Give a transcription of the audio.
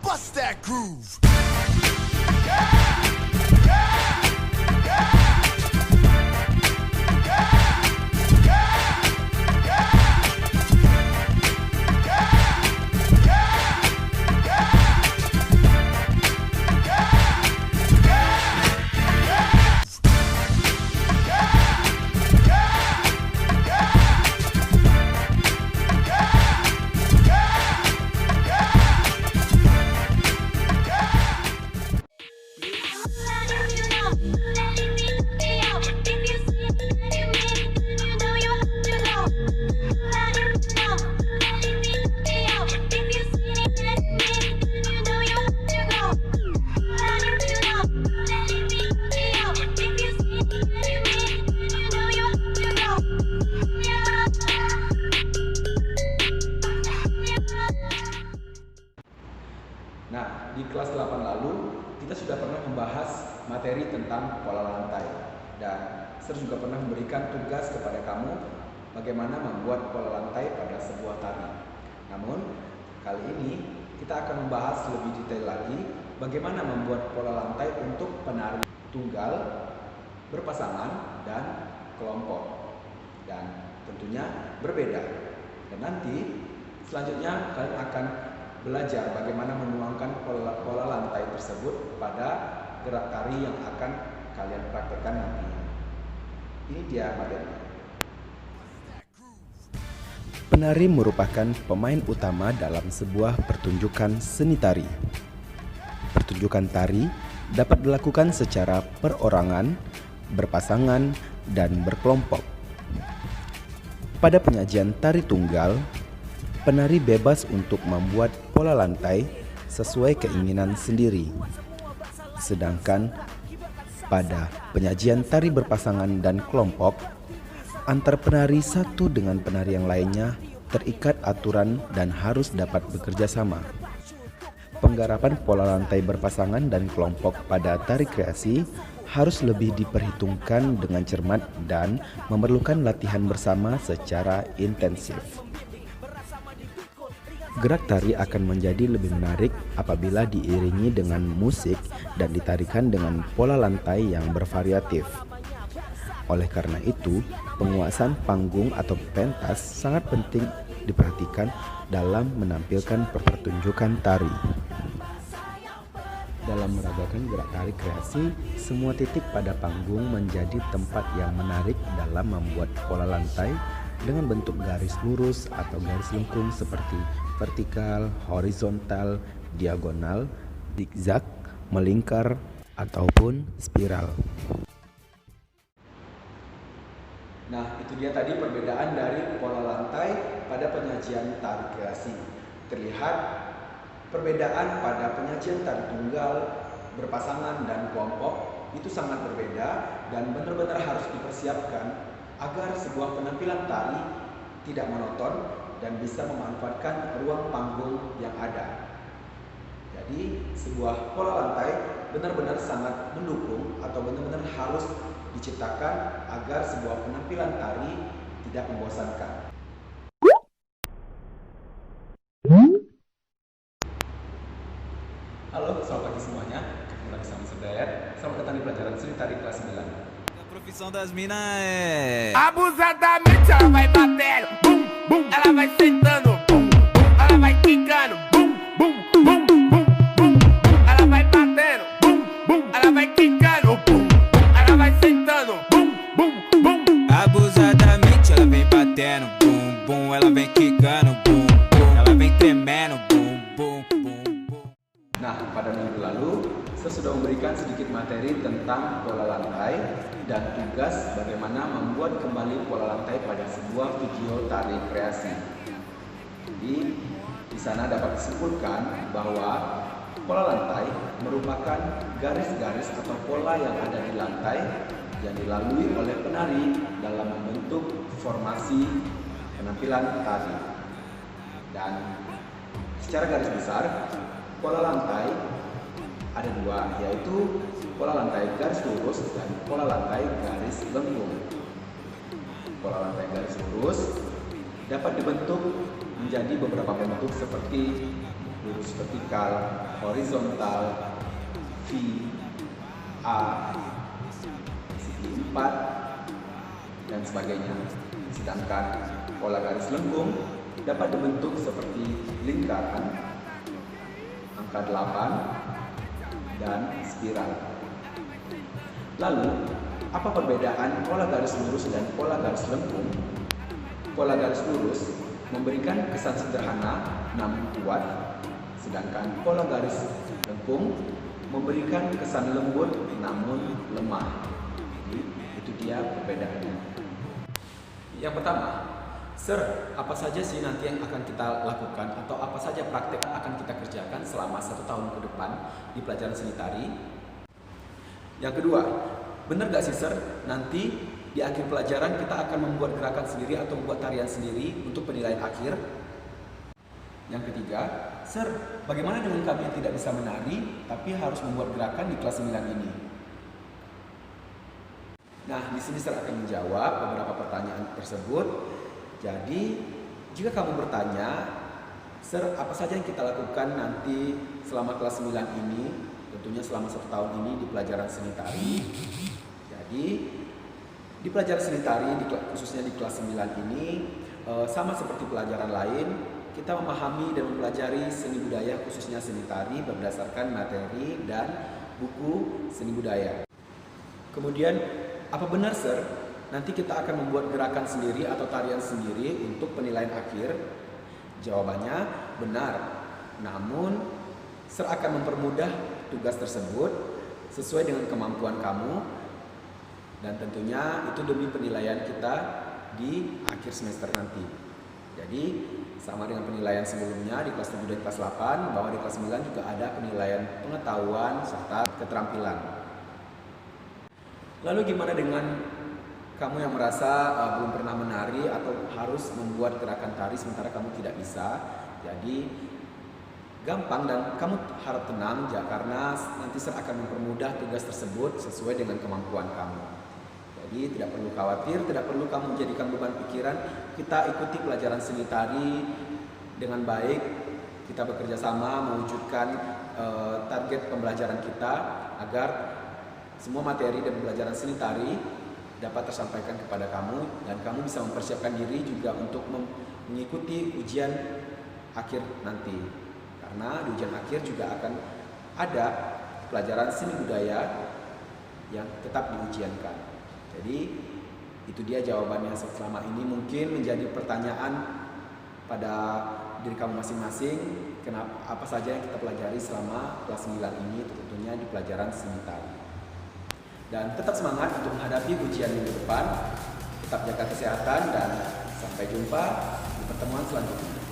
Bust that groove. Nah, di kelas 8 lalu kita sudah pernah membahas materi tentang pola lantai dan saya juga pernah memberikan tugas kepada kamu bagaimana membuat pola lantai pada sebuah tari. Namun, kali ini kita akan membahas lebih detail lagi bagaimana membuat pola lantai untuk penari tunggal, berpasangan, dan kelompok. Dan tentunya berbeda. Dan nanti selanjutnya kalian akan belajar bagaimana menuangkan pola lantai tersebut pada gerak tari yang akan kalian praktekkan nantinya. Ini dia materinya. Penari merupakan pemain utama dalam sebuah pertunjukan seni tari. Pertunjukan tari dapat dilakukan secara perorangan, berpasangan, dan berkelompok. Pada penyajian tari tunggal, penari bebas untuk membuat pola lantai sesuai keinginan sendiri. Sedangkan pada penyajian tari berpasangan dan kelompok, antar penari satu dengan penari yang lainnya terikat aturan dan harus dapat bekerja sama. Penggarapan pola lantai berpasangan dan kelompok pada tari kreasi harus lebih diperhitungkan dengan cermat dan memerlukan latihan bersama secara intensif. Gerak tari akan menjadi lebih menarik apabila diiringi dengan musik dan ditarikan dengan pola lantai yang bervariatif. Oleh karena itu, penguasaan panggung atau pentas sangat penting diperhatikan dalam menampilkan pertunjukan tari. Dalam meragakan gerak tari kreasi, semua titik pada panggung menjadi tempat yang menarik dalam membuat pola lantai dengan bentuk garis lurus atau garis lengkung seperti vertikal, horizontal, diagonal, zigzag, melingkar, ataupun spiral. Nah, itu dia tadi perbedaan dari pola lantai pada penyajian tari kreasi. Terlihat perbedaan pada penyajian tari tunggal, berpasangan, dan kelompok itu sangat berbeda dan benar-benar harus dipersiapkan agar sebuah penampilan tari tidak monoton dan bisa memanfaatkan ruang panggung yang ada. Jadi sebuah pola lantai benar-benar sangat mendukung atau benar-benar harus diciptakan agar sebuah penampilan tari tidak membosankan. Halo, selamat pagi semuanya. Ketemu lagi sama Sedayat. Selamat datang di pelajaran seni tari kelas 9. A profissão das minas é Abusadamente ela vai batendo, bum, bum. Ela vai sentando, bum, bum. Ela vai quicando, bum, bum, bum, bum, bum. Ela vai batendo, bum, bum. Ela vai quicando, bum, bum. Ela vai sentando, bum, bum, bum. abusadamente, ela vem batendo, bum, bum, ela vem quicando, bum, bum, ela vem tremendo, bum, bum, bum, bum. Nah, pada minggu lalu saya sudah memberikan sedikit materi tentang pola lantai dan tugas bagaimana membuat kembali pola lantai pada sebuah video tari kreasi. Jadi, di sana dapat disimpulkan bahwa pola lantai merupakan garis-garis atau pola yang ada di lantai yang dilalui oleh penari dalam membentuk formasi penampilan tari. Dan secara garis besar, pola lantai ada dua, yaitu pola lantai garis lurus dan pola lantai garis lengkung. Pola lantai garis lurus dapat dibentuk menjadi beberapa bentuk seperti lurus vertikal, horizontal, V, A, segi 4, dan sebagainya. Sedangkan pola garis lengkung dapat dibentuk seperti lingkaran, angka 8, dan spiral. Lalu, apa perbedaan pola garis lurus dan pola garis lengkung? Pola garis lurus memberikan kesan sederhana namun kuat, sedangkan pola garis lengkung memberikan kesan lembut namun lemah. Jadi, itu dia perbedaannya. Yang pertama, Sir, apa saja sih nanti yang akan kita lakukan atau apa saja praktek yang akan kita kerjakan selama 1 tahun ke depan di pelajaran seni tari? Yang kedua, benar gak sih Sir, nanti di akhir pelajaran kita akan membuat gerakan sendiri atau membuat tarian sendiri untuk penilaian akhir? Yang ketiga, Sir, bagaimana dengan kami yang tidak bisa menari tapi harus membuat gerakan di kelas 9 ini? Nah, di sini Sir akan menjawab beberapa pertanyaan tersebut. Jadi, jika kamu bertanya, Sir, apa saja yang kita lakukan nanti selama kelas 9 ini, tentunya selama 1 tahun ini di pelajaran seni tari. Jadi, di pelajaran seni tari, khususnya di kelas 9 ini, sama seperti pelajaran lain, kita memahami dan mempelajari seni budaya khususnya seni tari berdasarkan materi dan buku seni budaya. Kemudian, apa benar Sir, nanti kita akan membuat gerakan sendiri atau tarian sendiri untuk penilaian akhir? Jawabannya benar. Namun, Sir akan mempermudah tugas tersebut sesuai dengan kemampuan kamu dan tentunya itu demi penilaian kita di akhir semester nanti. Jadi, sama dengan penilaian sebelumnya di kelas 7 dan kelas 8, bahwa di kelas 9 juga ada penilaian pengetahuan serta keterampilan. Lalu gimana dengan kamu yang merasa belum pernah menari atau harus membuat gerakan tari sementara kamu tidak bisa? Jadi gampang dan kamu harap tenang ya, karena nanti Sir akan mempermudah tugas tersebut sesuai dengan kemampuan kamu. Jadi tidak perlu khawatir, tidak perlu kamu menjadikan beban pikiran. Kita ikuti pelajaran seni tari dengan baik. Kita bekerja sama mewujudkan target pembelajaran kita agar semua materi dan pelajaran seni tari dapat tersampaikan kepada kamu dan kamu bisa mempersiapkan diri juga untuk mengikuti ujian akhir nanti. Karena di ujian akhir juga akan ada pelajaran seni budaya yang tetap diujiankan. Jadi itu dia jawabannya selama ini. Mungkin menjadi pertanyaan pada diri kamu masing-masing, kenapa, apa saja yang kita pelajari selama kelas 9 ini, tentunya di pelajaran seni tari. Dan tetap semangat untuk menghadapi ujian minggu depan. Tetap jaga kesehatan dan sampai jumpa di pertemuan selanjutnya.